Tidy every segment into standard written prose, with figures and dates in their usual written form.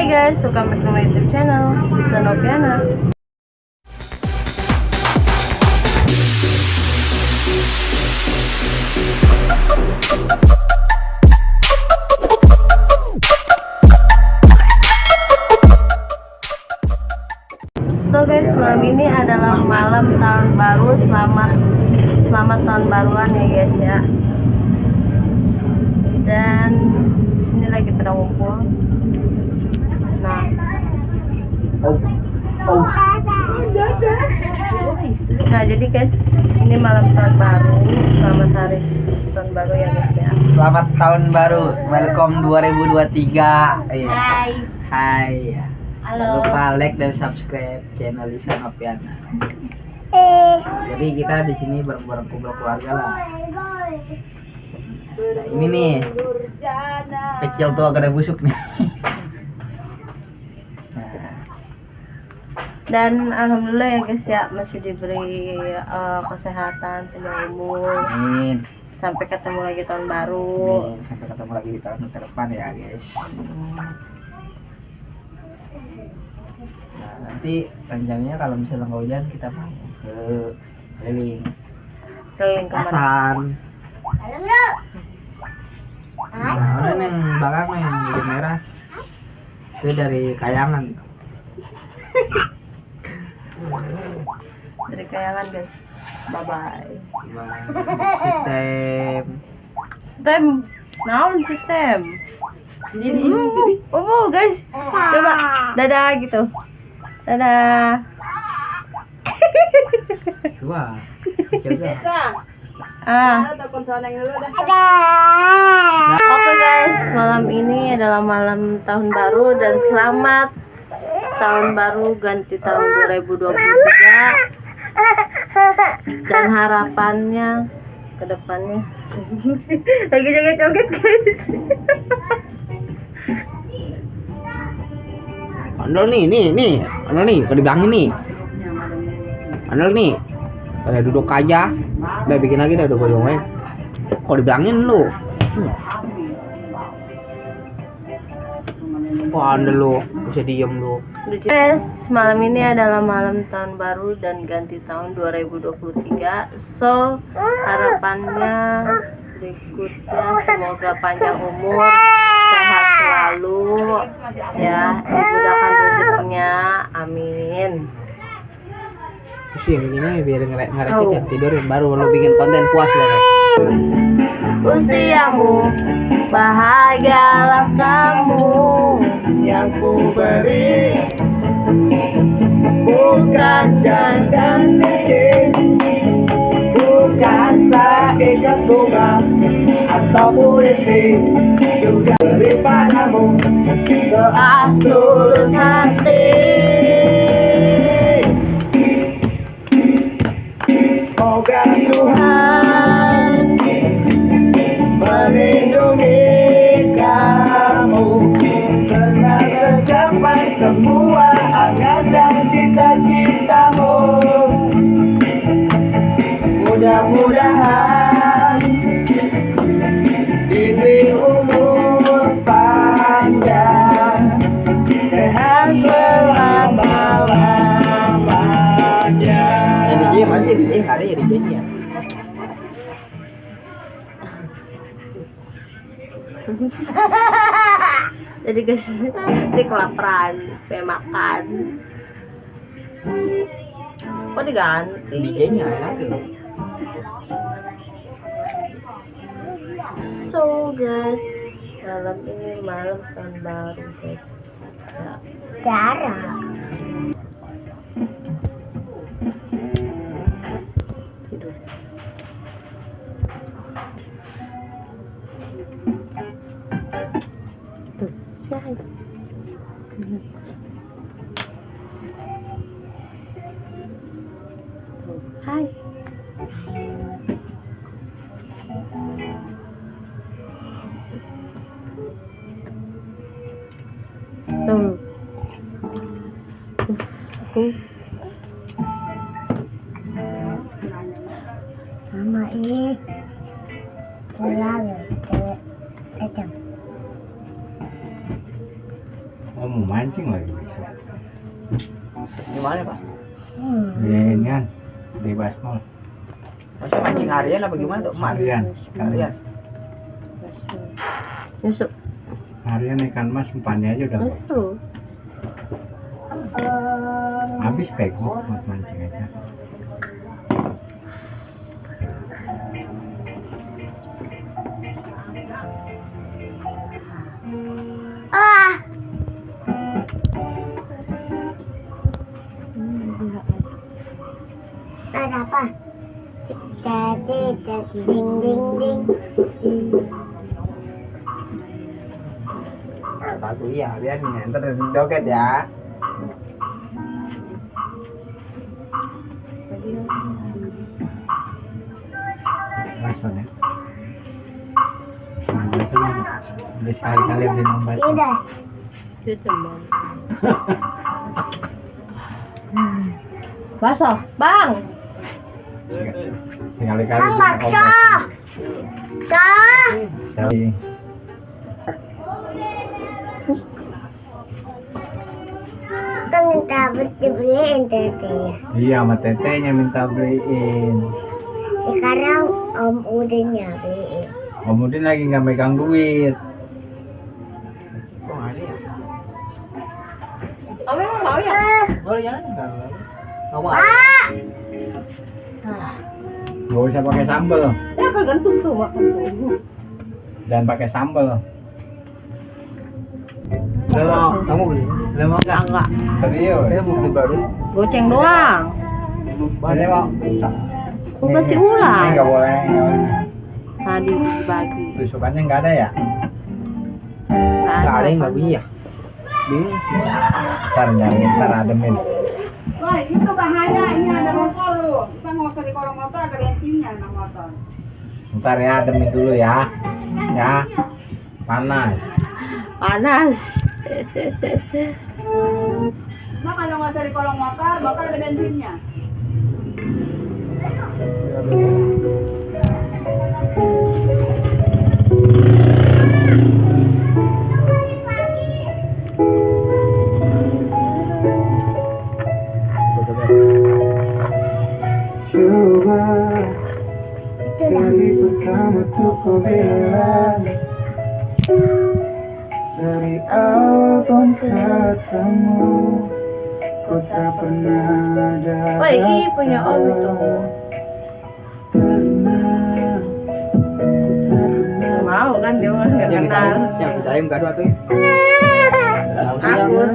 Hai guys, welcome back to my YouTube channel, Lisa Noviana. So guys, malam ini adalah malam tahun baru. Selamat tahun baruan ya guys ya. Dan sini lagi pada ngumpul. Nah jadi guys, ini malam tahun baru. Selamat hari tahun baru ya guys ya. Selamat tahun baru, welcome 2023. Hai. Halo. Jangan lupa like dan subscribe channel Lisa Noviana. Jadi kita di sini bareng-bareng kumpul keluarga lah. Nah, ini nih kecil tuh agak ada busuk nih. Dan alhamdulillah ya guys ya, masih diberi kesehatan, panjang umur. Amin. Sampai ketemu lagi tahun baru. Amin. Sampai ketemu lagi di tahun depan ya guys. Nah, nanti rencananya kalau misalnya nggak hujan kita mau ke keliling Keliling kemana? Asan. Nah, ada yang belakang nih yang bibir merah. Itu dari Kayangan. Dari Kayangan guys. Bye bye. Stem. Naon stem? Jadi. Guys. Coba dadah gitu. Dadah. Wah. Coba. Oke guys, malam ini adalah malam tahun baru dan selamat tahun baru ganti tahun 2023. Dan harapannya ke depannya lagi joget-joget guys. Andol nih. Andol nih, kalau dibilangin nih. Andol nih. Pada duduk aja. Udah bikin lagi dah, udah gue diomongin. Kok dibilangin lu? Wah, Andol lu, bisa diem lu. Guys, malam ini adalah malam tahun baru dan ganti tahun 2023. So, harapannya berikutnya semoga panjang umur, sehat selalu, ya, dimudahkan rezekinya, amin. Pusing ini biar ngerecet yang tidurin, baru lo bikin konten puas lah. Usiamu, bahagialah kamu yang ku beri, bukan jantan cincin, bukan seikat bunga atau puisi, juga daripadamu doa tulus hati. Semoga Tuhan melindungi kamu, karena tercapai semua angan dan cita-citamu. Mudah-mudahan diberi umur panjang, sehat selama-lamanya. Dia masih di sini, ada ya di sini ya. Jadi guys, ini kelaparan, pengen makan. Kok diganti? DJ-nya enak loh. So guys, malam ini malam tahun baru guys. Cara. Tidur. Tuh, siapa? Hai. Tuh. Mama ini pulang ke Oh, mau mancing lagi besok. Di mana, Pak? Di Inian, di Basmol. Masa mancing harian apa gimana tuh? Harian. Harian. Yusuf. Harian ikan mas umpannya aja udah Yusuf. habis pego buat mancing aja. Ada apa? Jadi ding ding ding. Satu iya, biar nih, ntar joget ya. Mas ya. Udah sekali-kali beli nomor. Tidak. Yusuf, Bang. Basah, Bang. Sekali-kali Bang bakso. Sekali. Kan minta dibeliin tete. Iya, sama tetenya minta beliin. Sekarang Om Udinnya beliin. Om Udin lagi nggak megang duit. Kok nggak ada ya? Oh, memang mau ya? Oh ya, enggak. Nggak mau. Pak. Gak usah pakai sambal Ya kegentus tuh makan tuh. dan pakai sambal. Udah mau, kamu beli? Udah mau nggak? Enggak. Serius? Saya mau beli baru. Goceng doang. Ini mau. Aku kasih Ini ulang. nggak boleh. Tadi dibagi. Tusukannya nggak ada ya? Nggak ada yang bagus ya. Bingung. Ntar nyari, ntar ademin. Woi, itu bahaya, ini ada motor lu. Kita nggak usah di kolong motor, ada bensinnya anak motor. Ntar ya ademin dulu ya. Ya. Panas. Panas. Nah, kalau nggak usah di kolong motor, bakal ada bensinnya. Coba dari pertama tuh kau bilang, dari awal kau ketemu, kau tak pernah ada Woi, ini punya Om itu. Mau kan dia mau nggak Yang kenal. yang kita ayam gado tuh. Takut.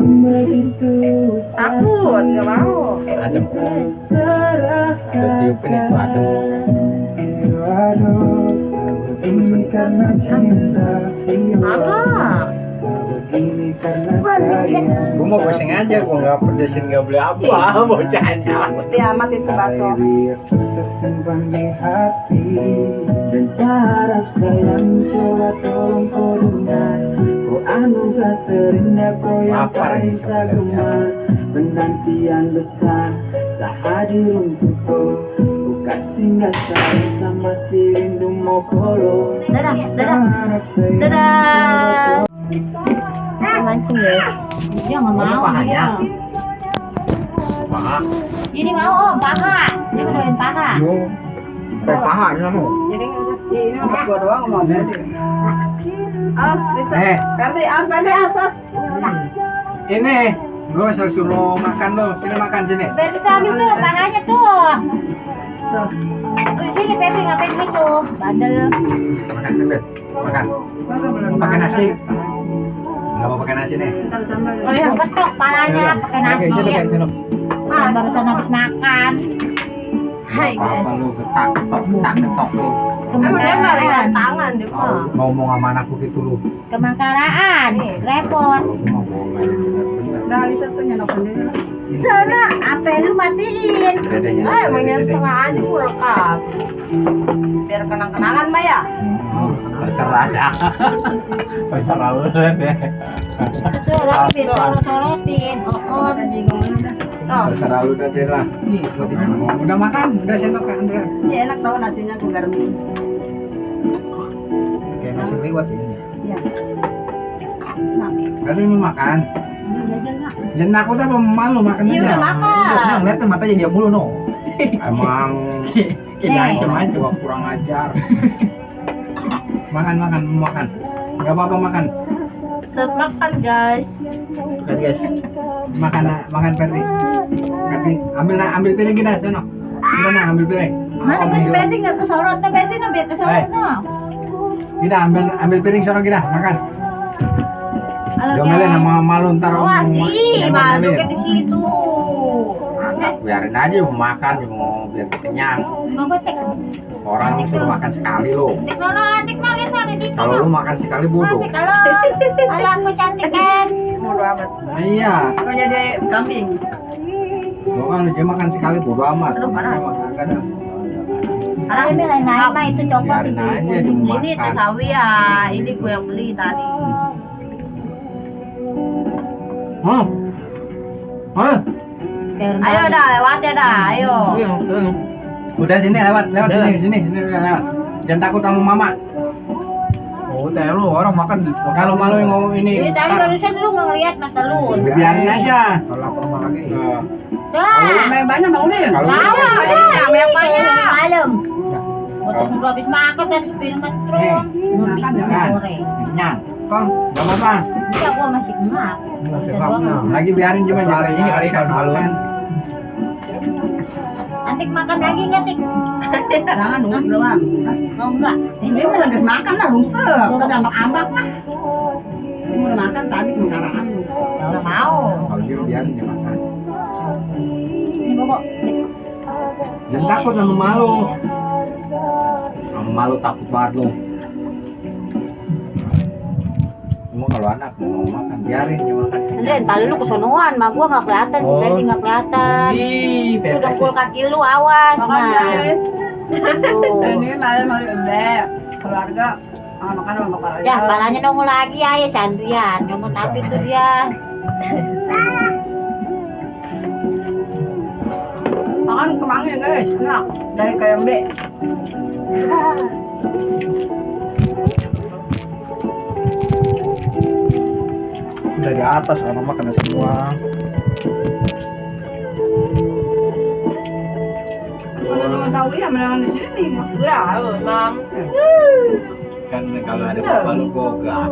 Takut, nggak mau. adem. Ada tiupin itu adem. Apa? Gue mau goseng aja, gue nggak pedesin, nggak beli apa, bocahnya. Putih amat itu bakso. Dan saraf sayang coba tolong kau dengar, kau anugerah terindah, kau yang Lapar tak ini bisa sebenarnya. gemar. Penantian besar sehadir untukku, ku kas tinggal sayang sama si rindu mau polo. Dadah, dadah, dadah. Kita mancing guys. Dia nggak Mana mau pahanya? dia. Paha. Ini mau Om paha. Dia mau paha. Yo, pahanya lo. Jadi ini untuk gua doang mau beli. As, bisa. Ferdi, as. Ini, gue suruh makan lo, sini makan sini. Berarti kami tuh pahanya tuh. Tuh sini Pepe ngapain situ? Bandel. Makan sini, makan. Mau pakai nasi? Nggak mau pakai nasi nih. Oh ya ketok palanya pakai nasi. Oke, sini. Ah, barusan habis makan. Hai guys. Apa lu ketak ketok lu. Emang dia Kemangkaraan. barengan tangan dia mah. Ngomong sama anakku gitu lu. Kemangkaraan. Repot. Kalau gua mau ngomong bener-bener. Nah, Lisa tuh nyanokin dia. Sana apa lu matiin? Dedenya. Ah, emangnya setengah aja gua rekam. Biar kenang-kenangan mah ya. Terserah ya. Terserah lu deh. Itu lagi biar sorot-sorotin. Oh, Oh, Terserah lu deh lah. Nih, buat ini. Udah makan, udah sendok ke Andra. Ini enak tau nasinya tuh garam. Kayak nasi liwet ini. Iya. Berarti mau makan. Jangan aku tuh malu makan Iya aja. udah makan. Nah, ngeliat tuh matanya dia mulu no. Emang Iya. cuma kurang ajar. Makan. Gak apa-apa makan. Tetap makan guys. Lihat guys. Makan Ferdi. Ambil piring kita, sono. Kita ambil piring. Mana guys Betty nggak kesorot nih Betty nih biar kesorot no. Kita ambil piring sono kita, makan. Halo Jomelin guys. sama malu ntar Wah sih, yang malu ngomelin. ke di situ. Biarin aja mau makan, mau biar kenyang. Mau betek. Orang suruh makan sekali lo. Tik nono, tik nono, lihat ada tik Kalau lu makan sekali bodoh. Cantik halo. Halo aku cantik kan. Bodo amat. Nah, iya. Aku jadi kambing. Gua kan dia makan sekali bodoh amat. Aduh, panas. Kadang. Orang ini lain-lain mah itu coklat Biarin itu. aja dia mau Ini teh makan. sawi ya, ini gue yang beli tadi. Ayo dah, lewat ya dah, ayo. Udah sini lewat sini lewat. Jangan takut sama mama. Oh, teh lu orang makan. Kalau malu yang ngomong ini. Ini tadi barusan lu nggak ngeliat mas telur. Biarin aja. Kalau lapar mah lagi. Kalau Dah. main banyak mau nih. Kalau Tahu lu- udah. yang banyak. Malam. Kalau- Waktu udah habis makan dan film metrum. Makan ya, Kan. Goreng. Kenyang. Kong, enggak apa-apa. Iya gua masih ngap. Lagi biarin cuma Hari ini kali kan maluan. Nanti makan lagi nggak tik? Jangan nunggu doang. Mau nggak? Ini mah lagi makan lah rusek. Kita ambak-ambak lah. Ini udah makan tadi kemarahan lu. Nggak mau. Kalau gitu biarin dia makan. Ini bobok. Jangan takut sama malu. Sama malu takut banget lu. Cuma kalau anak mau makan biarin dia makan. Andren, paling lu kesonoan, mah gua nggak kelihatan, si Oh. Betty nggak kelihatan. Ih, Itu dengkul kaki lu awas, Makan nah. guys. Tuh. Ini malam udah keluarga makan sama bakal aja. Ya, palanya nongol lagi ya, ya Sandrian. Nongol tapi tuh dia. Makan kemangnya guys, enak. Dari KMB. dari atas orang makan semua. Kalau cuma sawi ya menangan di sini. Ya, Mam. Kan kalau ada bapak lu gak.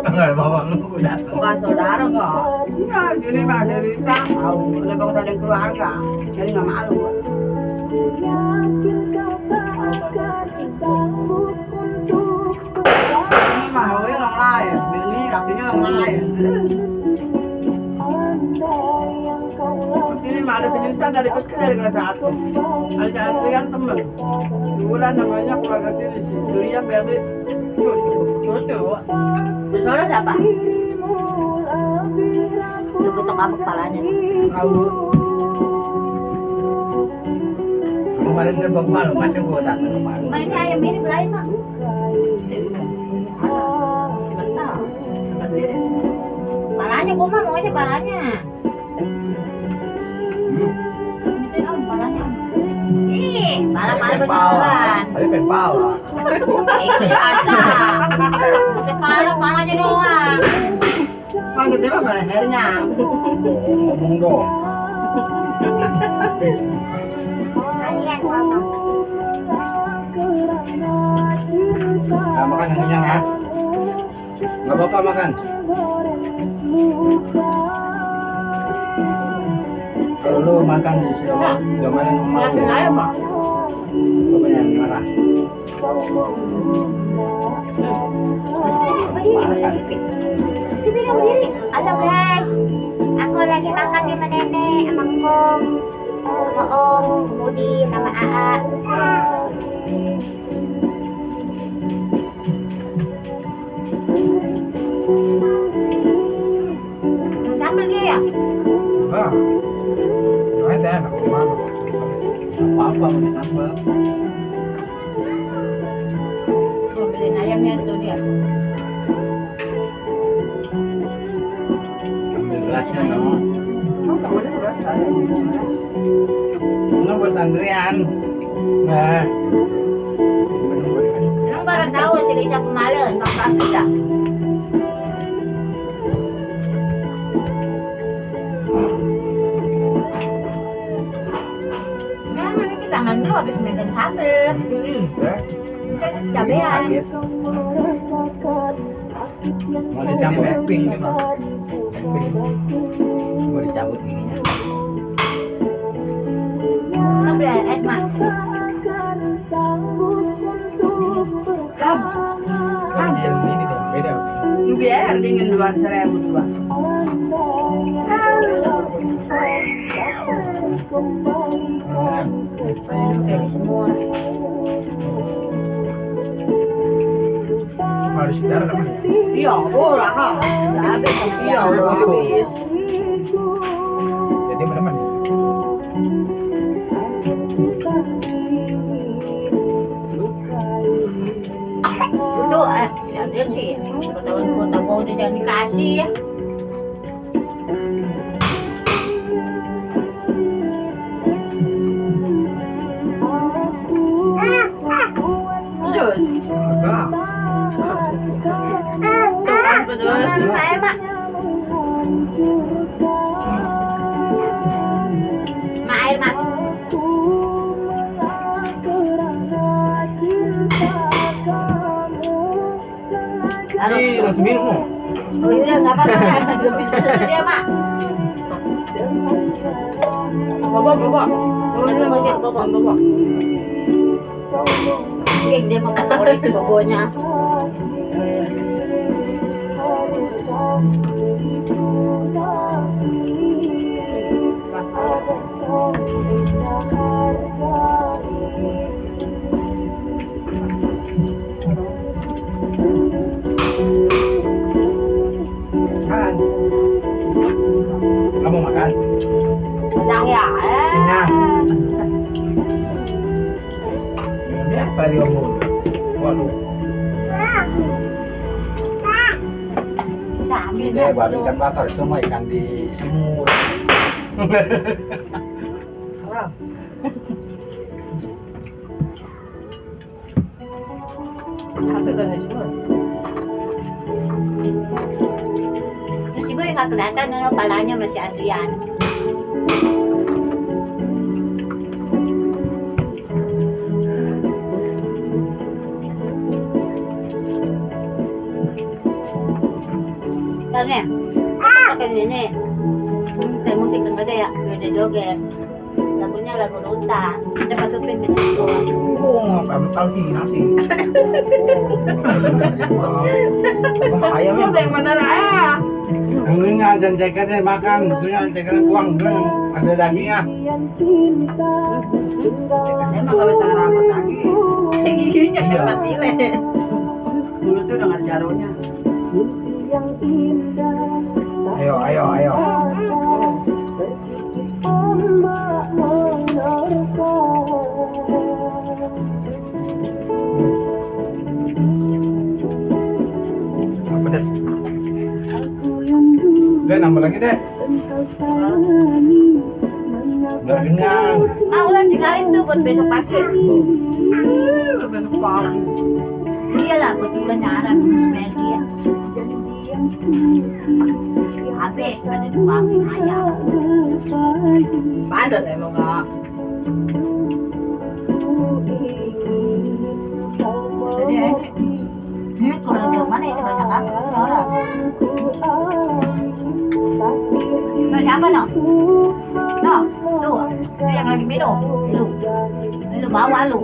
Kalau ada bapak lu udah. bukan saudara kok. Ya, sini mah ada bisa. Ada bangsa dan keluarga. Jadi nggak malu. Gua. Ini mah hawe orang lain. Ini kakinya orang lain. Ini mah ada sejuta dari kecil dari kelas 1. Ada Adrian temen. Bulan namanya keluarga sini sih. Durian berarti cucu. Saudara siapa? Lu ketok apa kepalanya? Tahu. Kemarin dia bapak lu masih gua tak malu. Ma, ini ayam ini belain, Mak. Sebentar. Palanya gua mah mau aja palanya. Ini om palanya. Ih, pala-pala beneran. Tadi pengen pala. Itu biasa. Itu palanya doang. Kan gede mah lehernya. Ngomong dong. Nah, makan yang kenyang ya. Gak apa-apa makan. Kalau lu makan di sini, jangan malu. Saya mah. Bapak yang marah. Berdiri. Halo guys, aku lagi makan sama nenek, sama Kong, sama Om, Budi, sama AA. Sambal dia ya? Ah. Nah, itu enak gimana? Apa-apa mau ditambah. Gua beliin ayamnya tuh dia. Ambil gelasnya kamu. Oh, kamu ini udah saya. Enggak buat Andrian. Nah. Emang baru tahu si Lisa pemalu, nggak pernah. cabean. Sakit. Mau dicabut ping ini mah. Mau dicabut ininya. Kenapa ya, Mak? Yang ini deh, beda. Biar dingin 2.000 dua. Kayak semua. Harus darah apa nih? Iya, bola ha. Nggak habis sama dia. Iya, habis. Jadi mana? Itu si Adrian sih, kota gua udah jangan dikasih ya. Terus. Enggak. Betul. Saya Mak. Mak air Mak. Ini langsung minum mau. Oh yaudah nggak apa-apa ya. Dia Mak. Bapak. Bapak. Dia mau favorit pokoknya. Makan. Kamu makan? Kenyang ya. Kenyang. Ini apa dia omong? Waduh. Sambil Ini baru ikan bakar, semua ikan di semur. Apa kan semua? Si Boy nggak kelihatan, no, palanya masih Adrian. Karena pakai ini, kayak musik enggak ada ya, udah joget. Lagunya lagu Ruta, kita masukin ke situ. Oh, kamu tahu sih nasi. Kamu ayam Kamu yang mana lah? ini ada cekernya makan, itu cekernya kuang, itu ada dagingnya. Saya mah nggak bisa ngerangkut lagi. Giginya cepat ile. Dulu tuh udah nggak ada jarunya. Ayo. Pedas. Udah nambah lagi deh. Udah kenyang. Mau lah tinggalin tuh buat besok pagi. Besok pagi. Iyalah, kebetulan nyaran smell dia. Habis pada duangin ayam. Padat emang nggak. Jadi ini kalau di mana ini banyak apa orang? Nah, siapa no? No, tuh yang lagi minum, lu bawa lu.